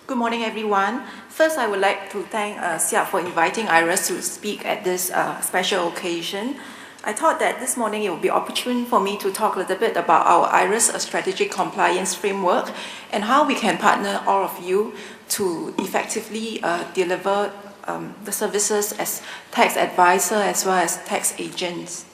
Good morning, everyone. First, I would like to thank SIATP for inviting Iris to speak at this special occasion. I thought that this morning it would be opportune for me to talk a little bit about our IRIS strategic compliance framework and how we can partner all of you to effectively deliver the services as tax advisor as well as tax agents.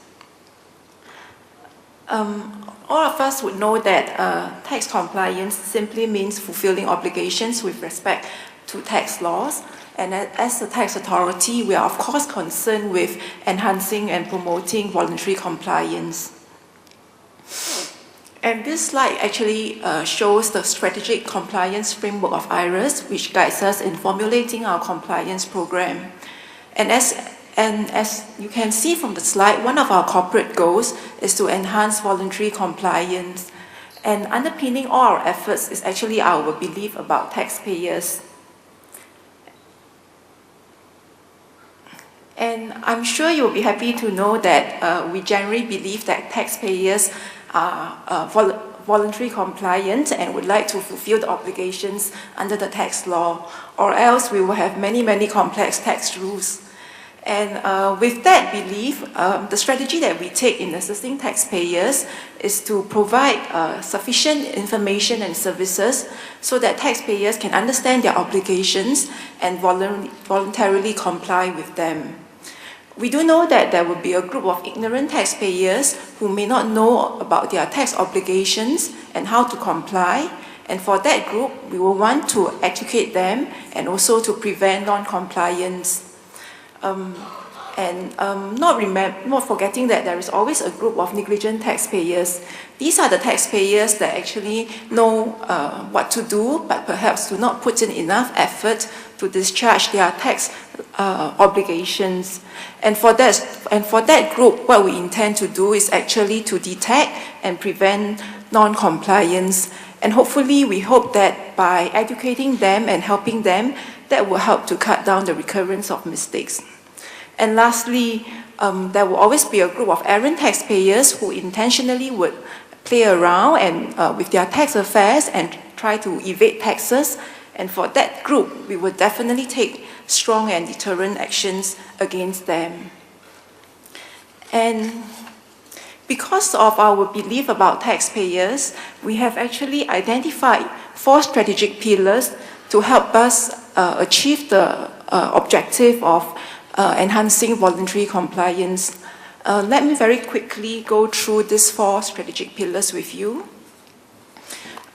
All of us would know that tax compliance simply means fulfilling obligations with respect to tax laws. And as a tax authority, we are of course concerned with enhancing and promoting voluntary compliance. And this slide actually shows the strategic compliance framework of IRIS, which guides us in formulating our compliance program. And as you can see from the slide, one of our corporate goals is to enhance voluntary compliance. And underpinning all our efforts is actually our belief about taxpayers. And I'm sure you'll be happy to know that we generally believe that taxpayers are voluntary compliant and would like to fulfill the obligations under the tax law, or else we will have many complex tax rules. And with that belief, the strategy that we take in assisting taxpayers is to provide sufficient information and services so that taxpayers can understand their obligations and voluntarily comply with them. We do know that there will be a group of ignorant taxpayers who may not know about their tax obligations and how to comply. And for that group, we will want to educate them and also to prevent non-compliance. Not forgetting that there is always a group of negligent taxpayers. These are the taxpayers that actually know what to do, but perhaps do not put in enough effort to discharge their tax obligations. And for that group, what we intend to do is actually to detect and prevent non-compliance. And hopefully, we hope that by educating them and helping them, that will help to cut down the recurrence of mistakes. And lastly, there will always be a group of errant taxpayers who intentionally would play around and with their tax affairs and try to evade taxes. And for that group, we would definitely take strong and deterrent actions against them. And because of our belief about taxpayers, we have actually identified 4 strategic pillars to help us achieve the objective of enhancing voluntary compliance. Let me very quickly go through these 4 strategic pillars with you.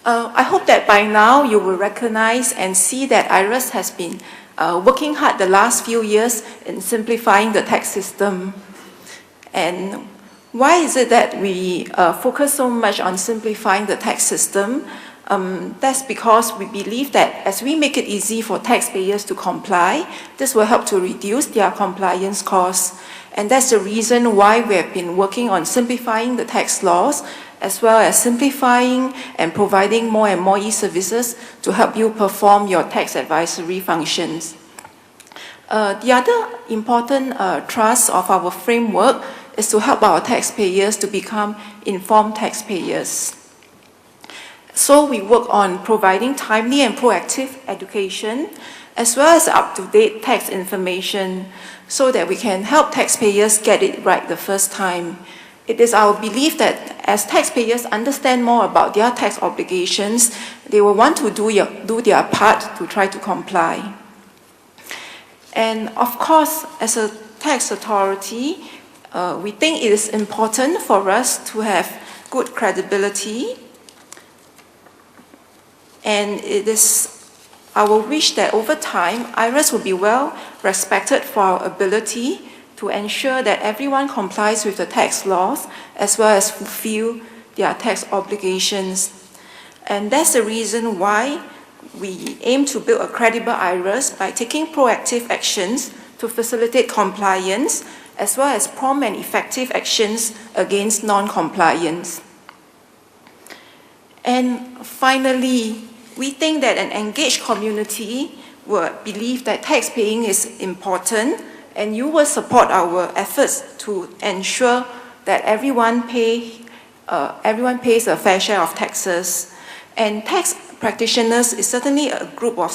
I hope that by now you will recognize and see that IRIS has been working hard the last few years in simplifying the tax system. And why is it that we focus so much on simplifying the tax system? That's because we believe that as we make it easy for taxpayers to comply, this will help to reduce their compliance costs. And that's the reason why we have been working on simplifying the tax laws, as well as simplifying and providing more and more e-services to help you perform your tax advisory functions. The other important thrust of our framework is to help our taxpayers to become informed taxpayers. So we work on providing timely and proactive education, as well as up-to-date tax information, so that we can help taxpayers get it right the first time. It is our belief that as taxpayers understand more about their tax obligations, they will want to do their part to try to comply. And of course, as a tax authority, we think it is important for us to have good credibility. And it is our wish that over time, IRIS will be well respected for our ability to ensure that everyone complies with the tax laws as well as fulfill their tax obligations. And that's the reason why we aim to build a credible IRIS by taking proactive actions to facilitate compliance as well as prompt and effective actions against non-compliance. And finally, we think that an engaged community will believe that tax paying is important, and you will support our efforts to ensure that everyone pays a fair share of taxes. And tax practitioners is certainly a group of